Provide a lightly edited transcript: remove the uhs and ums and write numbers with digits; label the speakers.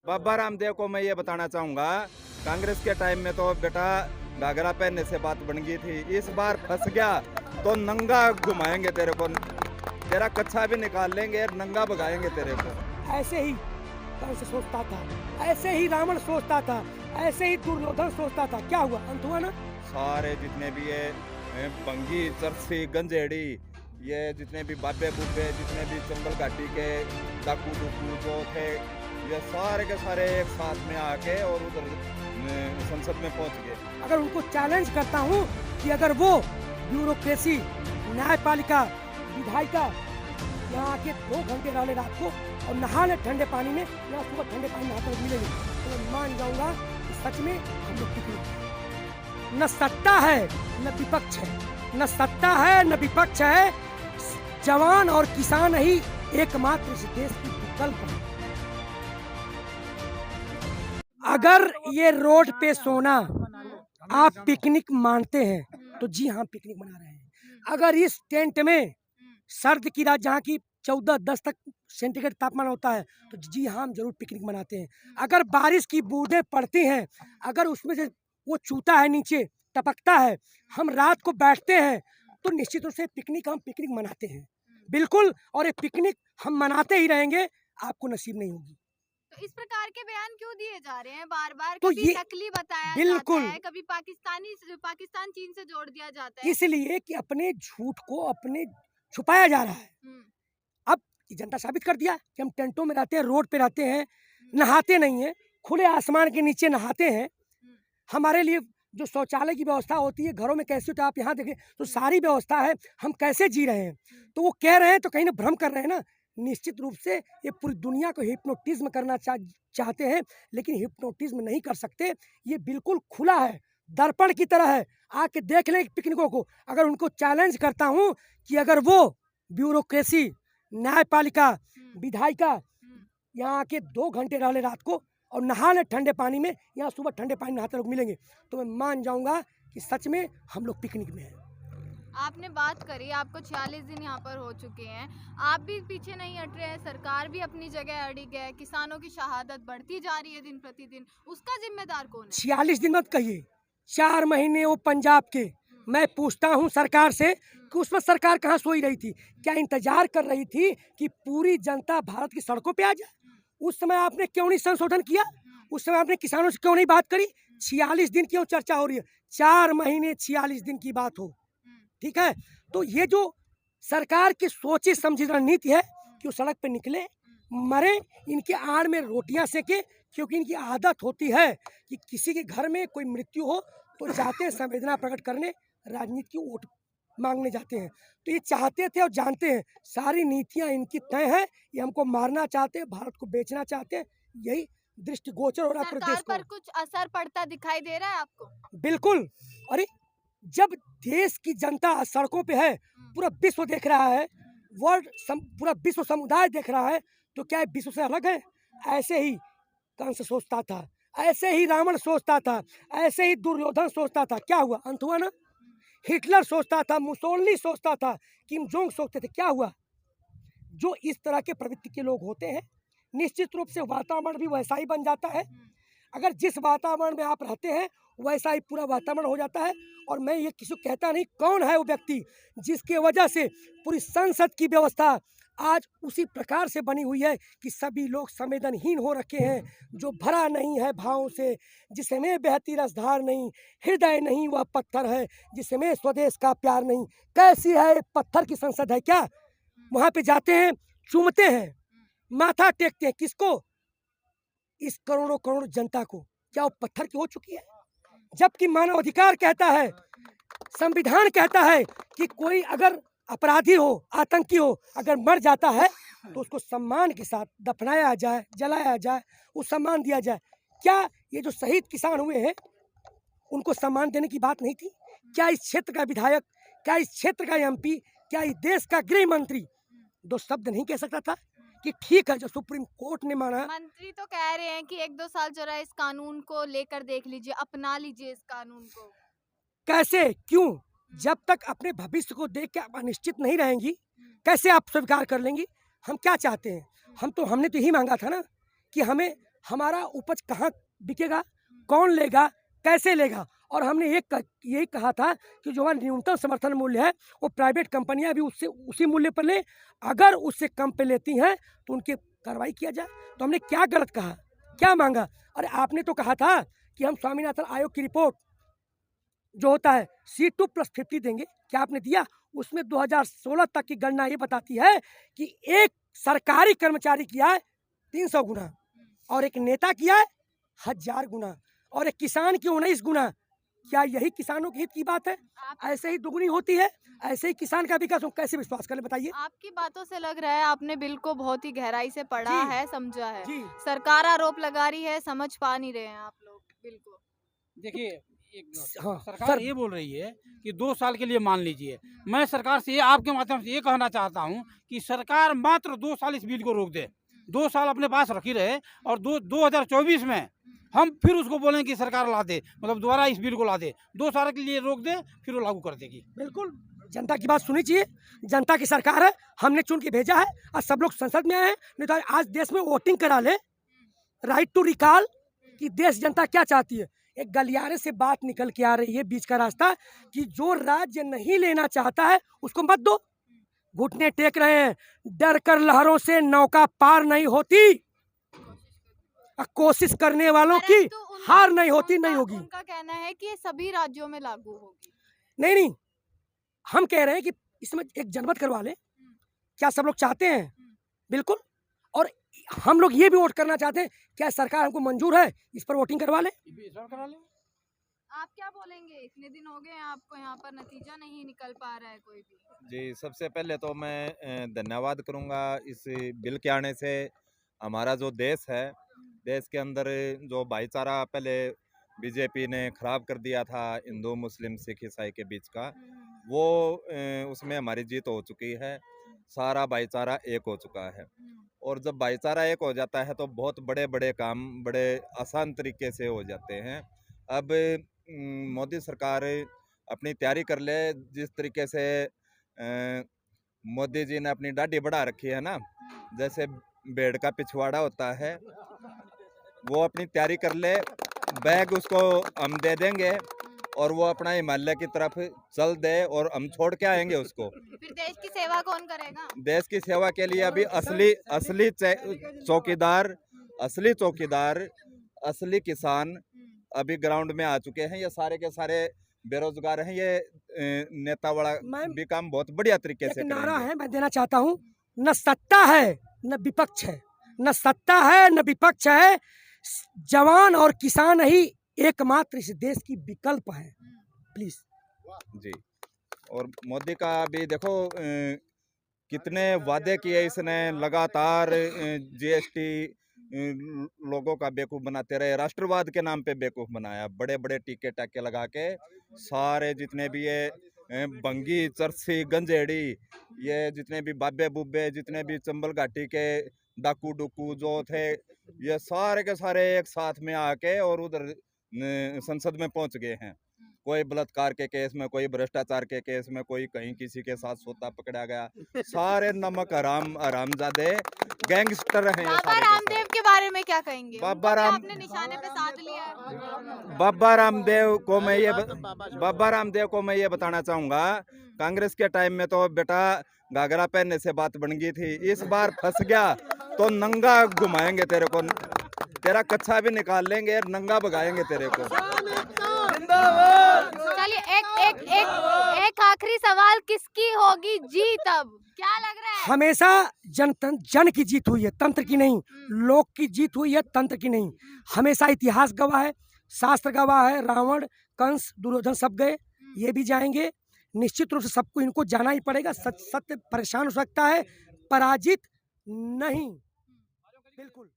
Speaker 1: बाबा रामदेव को मैं ये बताना चाहूँगा, कांग्रेस के टाइम में तो बेटा घाघरा पहनने से बात बन गई थी। इस बार फंस गया तो नंगा घुमाएंगे तेरे को, तेरा कच्छा भी निकाल लेंगे, नंगा भगाएंगे तेरे को।
Speaker 2: ऐसे ही कंस सोचता था, ऐसे ही रावण सोचता था, ऐसे ही दुर्योधन सोचता था। क्या हुआ? अंत हुआ ना।
Speaker 1: सारे जितने भी ये बंगी, चरसी, गंजेड़ी, ये जितने भी बाबे बुब्बे, जितने भी चंबल घाटी के डाकू डुकू जो थे, ये सारे के सारे एक साथ में आके और उधर संसद में पहुंच गए।
Speaker 2: अगर उनको चैलेंज करता हूँ कि अगर वो ब्यूरोक्रेसी, न्यायपालिका, विधायिका यहाँ आके 2 घंटे डाले रात को और नहा ले ठंडे पानी में, यहाँ सुबह ठंडे पानी में नहाकर मिलेंगे, तो मैं मान जाऊंगा कि सच में हम लोग पिकनिक। न सत्ता है न विपक्ष है, न सत्ता है न विपक्ष है, जवान और किसान ही एकमात्र इस देश की विकल्प है। अगर ये रोड पे सोना आप पिकनिक मानते हैं तो जी हाँ पिकनिक मना रहे हैं। अगर इस टेंट में सर्द की रात जहाँ की 14-10 तक सेंटीग्रेड तापमान होता है तो जी हाँ हम जरूर पिकनिक मनाते हैं। अगर बारिश की बूंदें पड़ती हैं, अगर उसमें से वो चूता है नीचे टपकता है, हम रात को बैठते हैं तो निश्चित रूप से हम पिकनिक मनाते हैं बिल्कुल। और ये पिकनिक हम मनाते ही रहेंगे, आपको नसीब नहीं होगी।
Speaker 3: तो इस प्रकार के बयान क्यों दिए जा रहे हैं बार बार?
Speaker 2: तो
Speaker 3: कभी
Speaker 2: ये
Speaker 3: नकली बताया
Speaker 2: बिल्कुल
Speaker 3: जाता है, कभी पाकिस्तान चीन से जोड़ दिया जाता है।
Speaker 2: इसलिए कि अपने झूठ को अपने छुपाया जा रहा है। अब ये जनता साबित कर दिया कि हम टेंटों में रहते हैं, रोड पे रहते हैं, नहाते नहीं हैं, खुले आसमान के नीचे नहाते हैं। हमारे लिए जो शौचालय की व्यवस्था होती है घरों में कैसे होता है, आप यहाँ देखें तो सारी व्यवस्था है, हम कैसे जी रहे हैं। तो वो कह रहे हैं तो कहीं ना भ्रम कर रहे हैं ना। निश्चित रूप से ये पूरी दुनिया को हिप्नोटिज्म करना चाहते हैं, लेकिन हिप्नोटिज्म नहीं कर सकते। ये बिल्कुल खुला है, दर्पण की तरह है, आके देख लें पिकनिकों को। अगर उनको चैलेंज करता हूँ कि अगर वो ब्यूरोक्रेसी, न्यायपालिका, विधायिका यहाँ आके 2 घंटे डाले रात को और नहा ले ठंडे पानी में, यहाँ सुबह ठंडे पानी नहाते लोग मिलेंगे, तो मैं मान जाऊंगा कि सच में हम लोग पिकनिक में हैं।
Speaker 3: आपने बात करी, आपको 46 दिन यहाँ पर हो चुके हैं, आप भी पीछे नहीं हट रहे हैं, सरकार भी अपनी जगह अड़िग है, किसानों की शहादत बढ़ती जा रही है दिन प्रतिदिन, उसका जिम्मेदार कौन है?
Speaker 2: 46 दिन मत कहिए, 4 महीने वो पंजाब के। मैं पूछता हूँ सरकार से कि उसमें सरकार कहाँ सोई रही थी? क्या इंतजार कर रही थी कि पूरी जनता भारत की सड़कों पे आ जाए? उस समय आपने क्यों नहीं संशोधन किया? उस समय आपने किसानों से क्यों नहीं बात करी? 46 दिन क्यों चर्चा हो रही है? 4 महीने 46 दिन की बात हो, ठीक है। तो ये जो सरकार की सोची समझी रणनीति है कि वो सड़क पे निकले, मरे, इनके आड़ में रोटियां सेके, क्योंकि इनकी आदत होती है कि किसी के घर में कोई मृत्यु हो तो जाते हैं संवेदना प्रकट करने, राजनीति की वोट मांगने जाते हैं। तो ये चाहते थे और जानते हैं सारी नीतियां इनकी तय है, ये हमको मारना चाहते हैं, भारत को बेचना चाहते हैं, यही दृष्टिगोचर हो रहा है प्रदेश
Speaker 3: सरकार
Speaker 2: को।
Speaker 3: पर कुछ असर पड़ता दिखाई दे रहा है आपको?
Speaker 2: बिल्कुल। अरे जब देश की जनता सड़कों पे है, पूरा विश्व देख रहा है, पूरा विश्व समुदाय देख रहा है, तो क्या विश्व से अलग है? ऐसे ही कंस सोचता था, ऐसे ही रावण सोचता था, ऐसे ही दुर्योधन सोचता था। क्या हुआ? अंत हुआ ना। हिटलर सोचता था, मुसोलिनी सोचता था, किम जोंग सोचते थे। क्या हुआ? जो इस तरह के प्रवृत्ति के लोग होते हैं, निश्चित रूप से वातावरण भी वैसा ही बन जाता है। अगर जिस वातावरण में आप रहते हैं वैसा ही पूरा वातावरण हो जाता है। और मैं ये किसी को कहता नहीं कौन है वो व्यक्ति जिसके वजह से पूरी संसद की व्यवस्था आज उसी प्रकार से बनी हुई है कि सभी लोग संवेदनहीन हो रखे हैं, जो भरा नहीं है भावों से, जिसमें बहती रसधार नहीं, हृदय नहीं वह पत्थर है, जिसमें स्वदेश का प्यार नहीं। कैसी है? पत्थर की संसद है क्या? वहां पे जाते हैं, चूमते हैं, माथा टेकते हैं, किसको? इस करोड़ों करोड़ जनता को। क्या वो पत्थर की हो चुकी है? जबकि मानव अधिकार कहता है, संविधान कहता है कि कोई अगर अपराधी हो, आतंकी हो, अगर मर जाता है तो उसको सम्मान के साथ दफनाया जाए, जलाया जाए, वो सम्मान दिया जाए। क्या ये जो शहीद किसान हुए हैं उनको सम्मान देने की बात नहीं थी? क्या इस क्षेत्र का विधायक, क्या इस क्षेत्र का एमपी, क्या इस देश का गृह मंत्री 2 शब्द नहीं कह सकता था कि ठीक है जो सुप्रीम कोर्ट ने माना?
Speaker 3: मंत्री तो कह रहे हैं कि 1-2 साल जरा इस कानून को लेकर देख लीजिए, अपना लीजिए इस कानून को।
Speaker 2: कैसे? क्यों? जब तक अपने भविष्य को देख के आप अनिश्चित नहीं रहेंगी, कैसे आप स्वीकार कर लेंगी? हम क्या चाहते हैं? हमने तो यही मांगा था ना कि हमें हमारा उपज कहाँ बिकेगा, कौन लेगा, कैसे लेगा। और हमने यही कहा था कि जो हमारा न्यूनतम समर्थन मूल्य है वो प्राइवेट कंपनियां भी उससे उसी मूल्य पर ले, अगर उससे कम पे लेती हैं तो उनकी कार्रवाई किया जाए। तो हमने क्या गलत कहा, क्या मांगा? अरे आपने तो कहा था कि हम स्वामीनाथन आयोग की रिपोर्ट जो होता है C2+50 देंगे, क्या आपने दिया? उसमें 2016 तक की गणना ये बताती है कि एक सरकारी कर्मचारी किया है 300 गुना और एक नेता किया है 1000 गुना और एक किसान की 19 गुना। क्या यही किसानों के हित की बात है? ऐसे ही दुगनी होती है, ऐसे ही किसान का विकास हो, कैसे विश्वास करें बताइए?
Speaker 3: आपकी बातों से लग रहा है आपने बिल को बहुत ही गहराई से पढ़ा
Speaker 2: जी,
Speaker 3: है, समझा है।
Speaker 2: जी।
Speaker 3: सरकार आरोप लगा रही है, समझ पा नहीं रहे हैं आप लोग बिल को।
Speaker 4: देखिए, एक
Speaker 2: हाँ,
Speaker 4: सरकार
Speaker 2: सर।
Speaker 4: ये बोल रही है कि 2 साल के लिए मान लीजिए। मैं सरकार से ये आपके माध्यम से ये कहना चाहता हूँ कि सरकार मात्र 2 साल इस बिल को रोक दे। 2 साल अपने पास रखी रहे और 2024 में हम फिर उसको बोलें कि सरकार ला दे, मतलब दोबारा इस बिल को ला दे। 2 साल के लिए रोक दे, फिर वो लागू कर देगी।
Speaker 2: बिल्कुल, जनता की बात सुनी चाहिए। जनता की सरकार है, हमने चुन के भेजा है और सब लोग संसद में आए हैं। नहीं तो आज देश में वोटिंग करा ले, राइट टू रिकॉल, कि देश जनता क्या चाहती है। एक गलियारे से बात निकल के आ रही है बीच का रास्ता कि जो राज्य नहीं लेना चाहता है उसको मत दो। घुटने टेक रहे हैं, डर कर लहरों से नौका पार नहीं होती, कोशिश करने वालों की
Speaker 3: परंतु
Speaker 2: हार नहीं होती, नहीं होगी।
Speaker 3: उनका कहना है कि ये सभी राज्यों में लागू होगी।
Speaker 2: नहीं, हम कह रहे हैं कि इसमें एक जनमत करवा लें। क्या सब लोग चाहते हैं? बिल्कुल। और हम लोग ये भी वोट करना चाहते हैं, क्या सरकार हमको मंजूर है, इस पर वोटिंग करवा लें।
Speaker 3: आप क्या बोलेंगे? इतने दिन हो गए आपको यहाँ पर, नतीजा नहीं निकल पा रहा है कोई भी।
Speaker 1: जी, सबसे पहले तो मैं धन्यवाद करूंगा इस बिल के आने से। हमारा जो देश है, देश के अंदर जो भाईचारा पहले बीजेपी ने खराब कर दिया था हिंदू मुस्लिम सिख ईसाई के बीच का, वो उसमें हमारी जीत हो चुकी है। सारा भाईचारा एक हो चुका है और जब भाईचारा एक हो जाता है तो बहुत बड़े बड़े काम बड़े आसान तरीके से हो जाते हैं। अब मोदी सरकार अपनी तैयारी कर ले, जिस तरीके से मोदी जी ने अपनी दाढ़ी बढ़ा रखी है ना, जैसे भेड़ का पिछवाड़ा होता है, वो अपनी तैयारी कर ले, बैग उसको हम दे देंगे और वो अपना हिमालय की तरफ चल दे और हम छोड़ के आएंगे उसको।
Speaker 3: फिर देश की सेवा कौन करेगा?
Speaker 1: देश की सेवा के लिए अभी असली चौकीदार, असली चौकीदार, असली किसान अभी ग्राउंड में आ चुके हैं। ये सारे के सारे बेरोजगार हैं। ये नेता वाला भी काम बहुत बढ़िया तरीके से
Speaker 2: एक नारा
Speaker 1: करेंगे।
Speaker 2: है, मैं देना चाहता हूँ, न सत्ता है न विपक्ष है, न सत्ता है न विपक्ष है, जवान और किसान ही एकमात्र इस देश की विकल्प है। प्लीज।
Speaker 1: जी, और मोदी का भी देखो कितने वादे किए इसने, लगातार जीएसटी लोगों का बेवकूफ बनाते रहे, राष्ट्रवाद के नाम पे बेवकूफ बनाया, बड़े बड़े टीके टाके लगा के सारे जितने भी ये बंगी चरसी गंजेड़ी, ये जितने भी बाबे बुब्बे, जितने भी चंबल घाटी के डाकू डुकू जो थे, ये सारे के सारे एक साथ में आके और उधर संसद में पहुंच गए हैं। कोई बलात्कार के केस में, कोई भ्रष्टाचार के केस में, कोई कहीं किसी के साथ सोता पकड़ा गया। सारे नमक हरामजादे गैंगस्टर हैं ये
Speaker 3: बाबा
Speaker 1: सारे के
Speaker 3: रामदेव के बारे में क्या कहेंगे?
Speaker 1: बाबा
Speaker 3: उनको क्या
Speaker 1: राम-
Speaker 3: आपने निशाने पे साध लिया है?
Speaker 1: सारे। बाबा रामदेव को मैं ये बताना चाहूंगा, कांग्रेस के टाइम में तो बेटा घाघरा पहनने से बात बन गई थी, इस बार फंस गया तो नंगा घुमाएंगे तेरे को, तेरा कच्छा भी निकाल लेंगे, नंगा भगाएंगे तेरे को।
Speaker 3: चलिए एक आखिरी सवाल, किसकी होगी जीत अब? क्या लग रहा है?
Speaker 2: हमेशा जन की जीत हुई है, तंत्र की नहीं। लोक की जीत हुई है, तंत्र की नहीं। हमेशा इतिहास गवाह है, शास्त्र गवाह है, रावण कंस दुर्योधन सब गए, ये भी जाएंगे। निश्चित रूप से सबको इनको जाना ही पड़ेगा। सत्य परेशान हो सकता है, पराजित नहीं। बिल्कुल।